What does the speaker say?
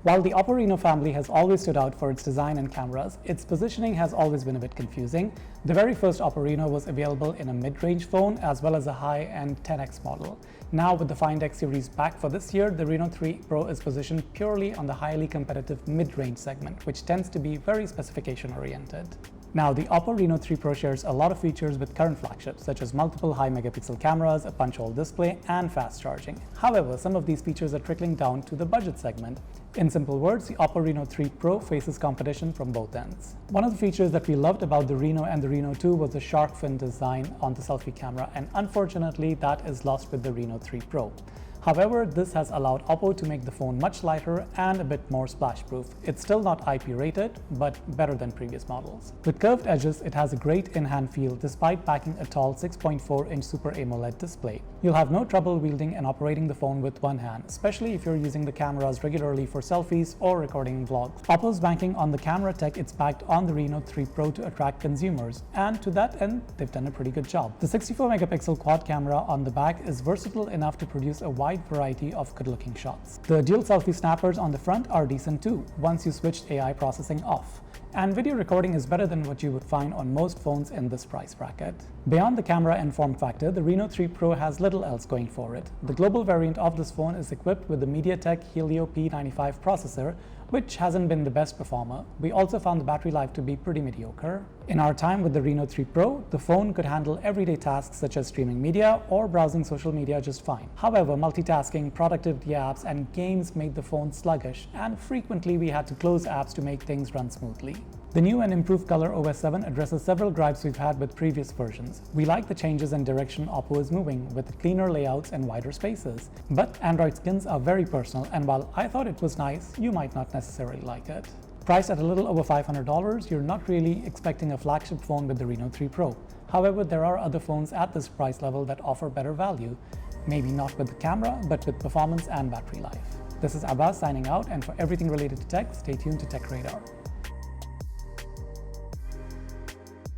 While the OPPO Reno family has always stood out for its design and cameras, its positioning has always been a bit confusing. The very first OPPO Reno was available in a mid-range phone as well as a high-end 10X model. Now with the Find X series back for this year, the Reno 3 Pro is positioned purely on the highly competitive mid-range segment, which tends to be very specification-oriented. Now, the OPPO Reno 3 Pro shares a lot of features with current flagships, such as multiple high-megapixel cameras, a punch-hole display, and fast charging. However, some of these features are trickling down to the budget segment. In simple words, the OPPO Reno 3 Pro faces competition from both ends. One of the features that we loved about the Reno and the Reno 2 was the shark fin design on the selfie camera, and unfortunately, that is lost with the Reno 3 Pro. However, this has allowed OPPO to make the phone much lighter and a bit more splash-proof. It's still not IP rated, but better than previous models. With curved edges, it has a great in-hand feel despite packing a tall 6.4-inch Super AMOLED display. You'll have no trouble wielding and operating the phone with one hand, especially if you're using the cameras regularly for selfies or recording vlogs. OPPO's banking on the camera tech it's packed on the Reno 3 Pro to attract consumers, and to that end, they've done a pretty good job. The 64-megapixel quad camera on the back is versatile enough to produce a wide variety of good-looking shots. The dual selfie snappers on the front are decent too, once you switched AI processing off. And video recording is better than what you would find on most phones in this price bracket. Beyond the camera and form factor, the Reno 3 Pro has little else going for it. The global variant of this phone is equipped with the MediaTek Helio P95 processor, which hasn't been the best performer. We also found the battery life to be pretty mediocre. In our time with the Reno 3 Pro, the phone could handle everyday tasks such as streaming media or browsing social media just fine. However, multitasking, productivity apps, and games made the phone sluggish, and frequently we had to close apps to make things run smoothly. The new and improved Color OS 7 addresses several gripes we've had with previous versions. We like the changes in direction OPPO is moving, with cleaner layouts and wider spaces. But Android skins are very personal, and while I thought it was nice, you might not necessarily like it. Priced at a little over $500, you're not really expecting a flagship phone with the Reno 3 Pro. However, there are other phones at this price level that offer better value. Maybe not with the camera, but with performance and battery life. This is Abbas signing out, and for everything related to tech, stay tuned to Tech Radar.